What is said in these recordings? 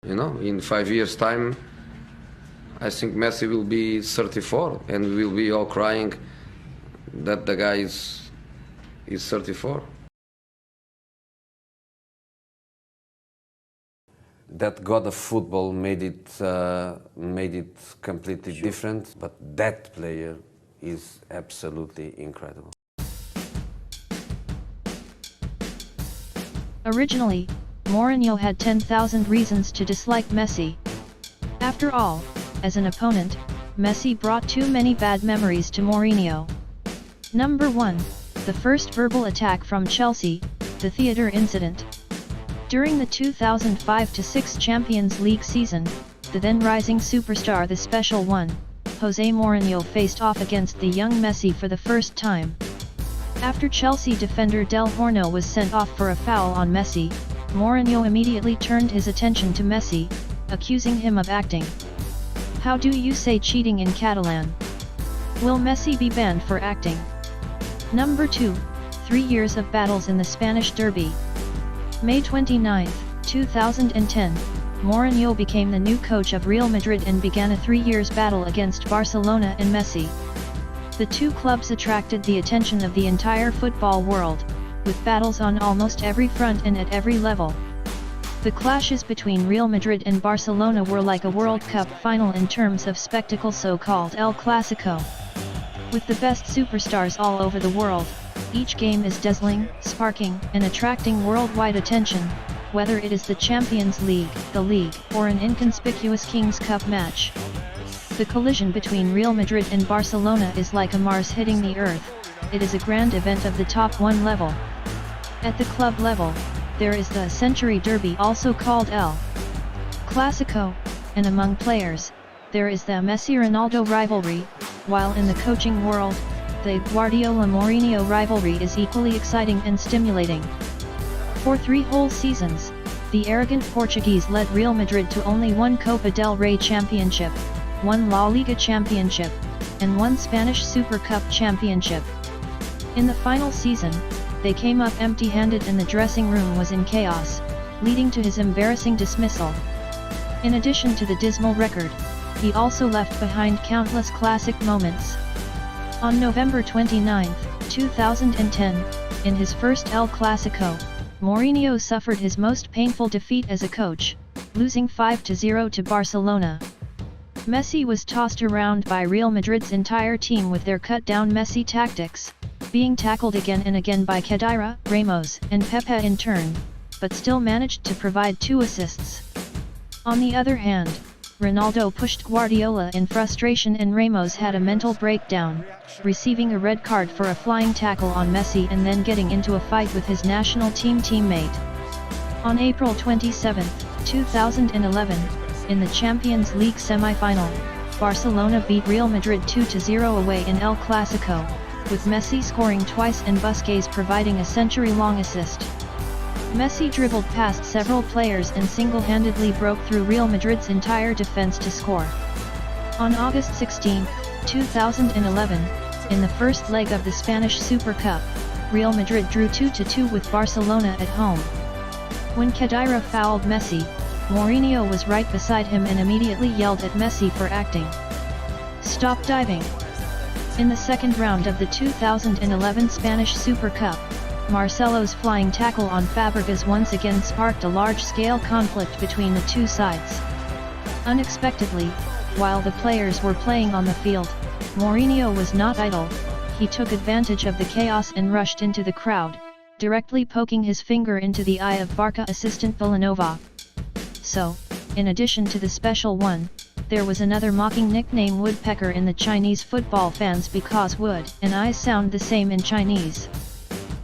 In 5 years' time, I think Messi will be 34 and we'll be all crying that the guy is 34. That god of football made it completely different, but that player is absolutely incredible. Originally, Mourinho had 10,000 reasons to dislike Messi. After all, as an opponent, Messi brought too many bad memories to Mourinho. Number 1, the first verbal attack from Chelsea, the theatre incident. During the 2005-06 Champions League season, the then rising superstar the Special One, José Mourinho faced off against the young Messi for the first time. After Chelsea defender Del Horno was sent off for a foul on Messi, Mourinho immediately turned his attention to Messi, accusing him of acting. How do you say cheating in Catalan? Will Messi be banned for acting? Number 2, 3 years of battles in the Spanish derby. May 29, 2010, Mourinho became the new coach of Real Madrid and began a 3-year battle against Barcelona and Messi. The two clubs attracted the attention of the entire football world, with battles on almost every front and at every level. The clashes between Real Madrid and Barcelona were like a World Cup final in terms of spectacle, so-called El Clásico. With the best superstars all over the world, each game is dazzling, sparking, and attracting worldwide attention, whether it is the Champions League, the League, or an inconspicuous King's Cup match. The collision between Real Madrid and Barcelona is like a Mars hitting the Earth. It is a grand event of the top 1 level. At the club level, there is the Century Derby, also called El Clásico, and among players, there is the Messi-Ronaldo rivalry, while in the coaching world, the Guardiola-Mourinho rivalry is equally exciting and stimulating. For 3 whole seasons, the arrogant Portuguese led Real Madrid to only 1 Copa del Rey championship, 1 La Liga championship, and 1 Spanish Super Cup championship. In the final season, they came up empty-handed and the dressing room was in chaos, leading to his embarrassing dismissal. In addition to the dismal record, he also left behind countless classic moments. On November 29, 2010, in his first El Clásico, Mourinho suffered his most painful defeat as a coach, losing 5-0 to Barcelona. Messi was tossed around by Real Madrid's entire team with their cut-down Messi tactics, being tackled again and again by Khedira, Ramos, and Pepe in turn, but still managed to provide 2 assists. On the other hand, Ronaldo pushed Guardiola in frustration and Ramos had a mental breakdown, receiving a red card for a flying tackle on Messi and then getting into a fight with his national team teammate. On April 27, 2011, in the Champions League semi-final, Barcelona beat Real Madrid 2-0 away in El Clásico, with Messi scoring twice and Busquets providing a century-long assist. Messi dribbled past several players and single-handedly broke through Real Madrid's entire defense to score. On August 16, 2011, in the first leg of the Spanish Super Cup, Real Madrid drew 2-2 with Barcelona at home. When Khedira fouled Messi, Mourinho was right beside him and immediately yelled at Messi for acting. "Stop diving!" In the second round of the 2011 Spanish Super Cup, Marcelo's flying tackle on Fabregas once again sparked a large-scale conflict between the two sides. Unexpectedly, while the players were playing on the field, Mourinho was not idle. He took advantage of the chaos and rushed into the crowd, directly poking his finger into the eye of Barca assistant Villanova. So, in addition to the Special One, there was another mocking nickname Woodpecker in the Chinese football fans because wood and eyes sound the same in Chinese.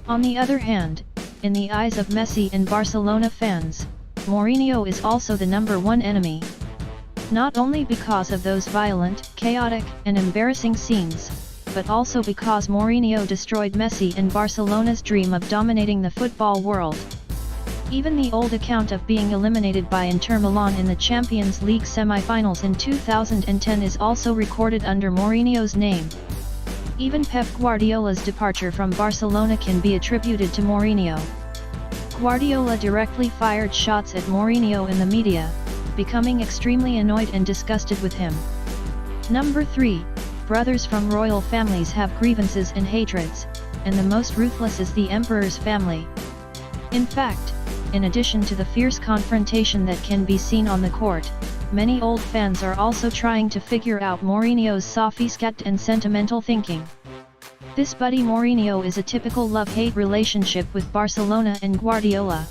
On the other hand, in the eyes of Messi and Barcelona fans, Mourinho is also the number 1 enemy. Not only because of those violent, chaotic, and embarrassing scenes, but also because Mourinho destroyed Messi and Barcelona's dream of dominating the football world. Even the old account of being eliminated by Inter Milan in the Champions League semi-finals in 2010 is also recorded under Mourinho's name. Even Pep Guardiola's departure from Barcelona can be attributed to Mourinho. Guardiola directly fired shots at Mourinho in the media, becoming extremely annoyed and disgusted with him. Number 3. Brothers from royal families have grievances and hatreds, and the most ruthless is the emperor's family. In fact, in addition to the fierce confrontation that can be seen on the court, many old fans are also trying to figure out Mourinho's sophisticated and sentimental thinking. This buddy Mourinho is a typical love-hate relationship with Barcelona and Guardiola.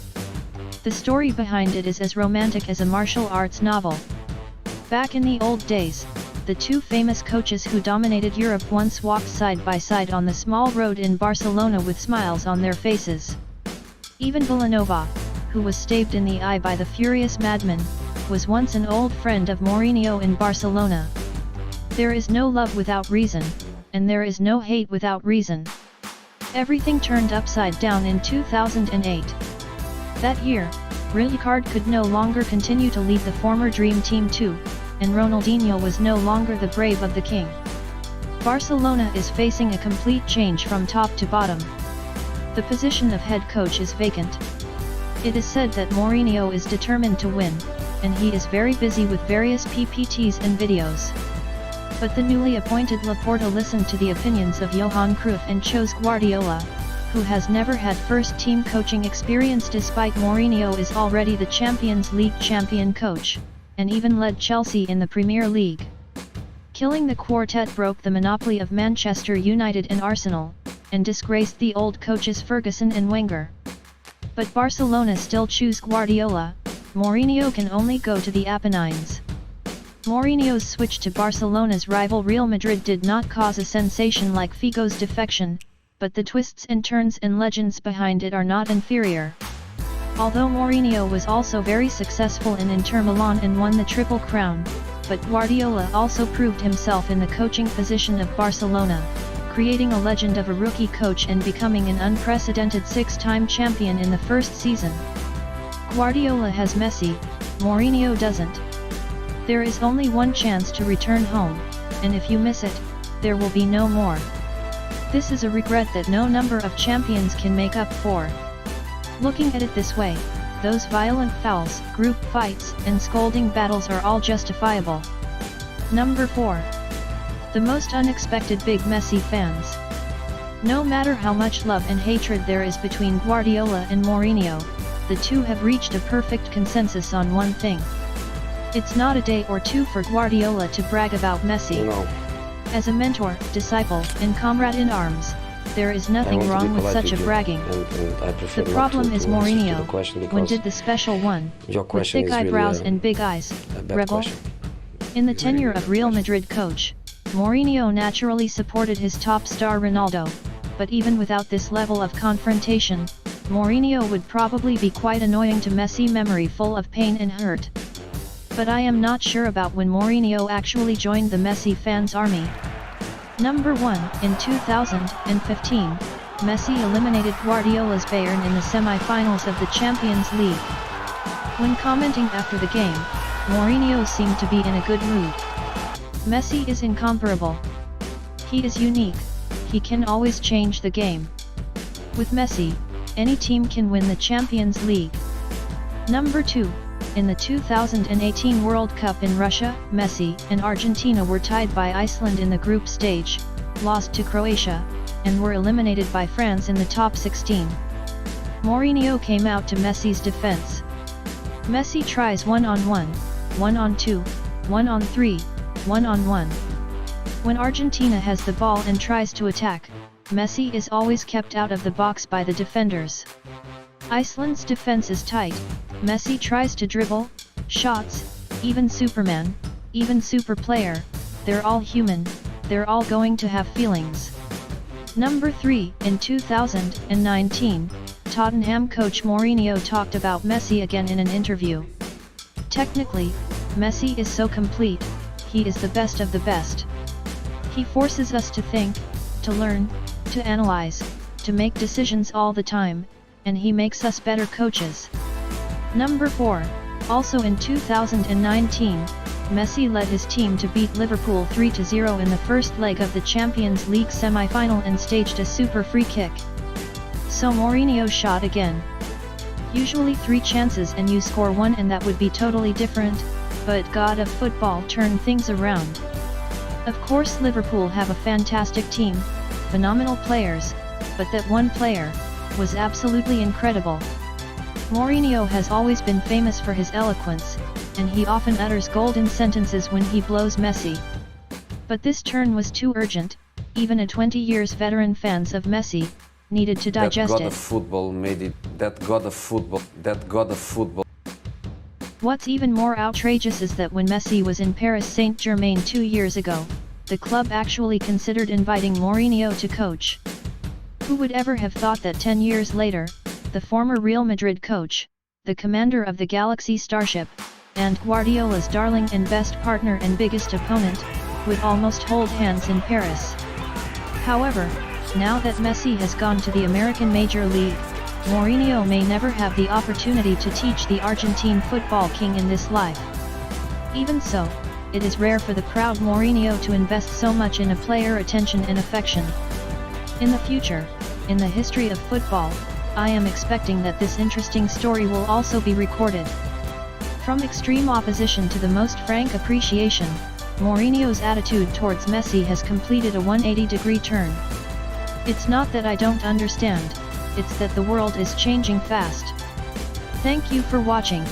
The story behind it is as romantic as a martial arts novel. Back in the old days, the two famous coaches who dominated Europe once walked side by side on the small road in Barcelona with smiles on their faces. Even Villanova, who was stabbed in the eye by the furious madman, was once an old friend of Mourinho in Barcelona. There is no love without reason, and there is no hate without reason. Everything turned upside down in 2008. That year, Rijkaard could no longer continue to lead the former Dream Team 2, and Ronaldinho was no longer the brave of the king. Barcelona is facing a complete change from top to bottom. The position of head coach is vacant. It is said that Mourinho is determined to win, and he is very busy with various PPTs and videos. But the newly appointed Laporta listened to the opinions of Johan Cruyff and chose Guardiola, who has never had first-team coaching experience despite Mourinho is already the Champions League champion coach, and even led Chelsea in the Premier League. Killing the quartet broke the monopoly of Manchester United and Arsenal, and disgraced the old coaches Ferguson and Wenger. But Barcelona still choose Guardiola. Mourinho can only go to the Apennines. Mourinho's switch to Barcelona's rival Real Madrid did not cause a sensation like Figo's defection, but the twists and turns and legends behind it are not inferior. Although Mourinho was also very successful in Inter Milan and won the Triple Crown, but Guardiola also proved himself in the coaching position of Barcelona, creating a legend of a rookie coach and becoming an unprecedented six-time champion in the first season. Guardiola has Messi, Mourinho doesn't. There is only one chance to return home, and if you miss it, there will be no more. This is a regret that no number of champions can make up for. Looking at it this way, those violent fouls, group fights, and scolding battles are all justifiable. Number 4. The most unexpected big Messi fans. No matter how much love and hatred there is between Guardiola and Mourinho, the two have reached a perfect consensus on one thing. It's not a day or two for Guardiola to brag about Messi. No. As a mentor, disciple, and comrade in arms, there is nothing wrong with such a bragging. The problem is Mourinho. When did the special one, with thick eyebrows and big eyes, rebel? In the tenure of Real Madrid coach, Mourinho naturally supported his top star Ronaldo, but even without this level of confrontation, Mourinho would probably be quite annoying to Messi, memory full of pain and hurt. But I am not sure about when Mourinho actually joined the Messi fans' army. Number 1. In 2015, Messi eliminated Guardiola's Bayern in the semi-finals of the Champions League. When commenting after the game, Mourinho seemed to be in a good mood. Messi is incomparable. He is unique. He can always change the game. With Messi, any team can win the Champions League. Number 2. In the 2018 World Cup in Russia, Messi and Argentina were tied by Iceland in the group stage, lost to Croatia, and were eliminated by France in the top 16. Mourinho came out to Messi's defense. Messi tries 1-on-1, 1-on-2, 1-on-3, 1-on-1. When Argentina has the ball and tries to attack, Messi is always kept out of the box by the defenders. Iceland's defense is tight. Messi tries to dribble, shots, even Superman, even super player, they're all human, they're all going to have feelings. Number 3. In 2019, Tottenham coach Mourinho talked about Messi again in an interview. Technically, Messi is so complete, he is the best of the best. He forces us to think, to learn, to analyze, to make decisions all the time, and he makes us better coaches. Number 4. Also in 2019, Messi led his team to beat Liverpool 3-0 in the first leg of the Champions League semi-final and staged a super free kick. So Mourinho shot again. Usually 3 chances and you score 1 and that would be totally different, but God of football turned things around. Of course Liverpool have a fantastic team, phenomenal players, but that one player was absolutely incredible. Mourinho has always been famous for his eloquence, and he often utters golden sentences when he blows Messi. But this turn was too urgent, even a 20 years veteran fans of Messi needed to digest that God it. of football made it. That God of football. What's even more outrageous is that when Messi was in Paris Saint-Germain 2 years ago, the club actually considered inviting Mourinho to coach. Who would ever have thought that 10 years later, the former Real Madrid coach, the commander of the Galaxy Starship, and Guardiola's darling and best partner and biggest opponent, would almost hold hands in Paris. However, now that Messi has gone to the American Major League, Mourinho may never have the opportunity to teach the Argentine football king in this life. Even so, it is rare for the proud Mourinho to invest so much in a player attention and affection. In the future, in the history of football, I am expecting that this interesting story will also be recorded. From extreme opposition to the most frank appreciation, Mourinho's attitude towards Messi has completed a 180-degree turn. It's not that I don't understand, it's that the world is changing fast. Thank you for watching.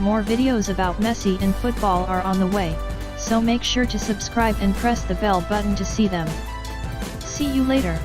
More videos about Messi and football are on the way, so make sure to subscribe and press the bell button to see them. See you later.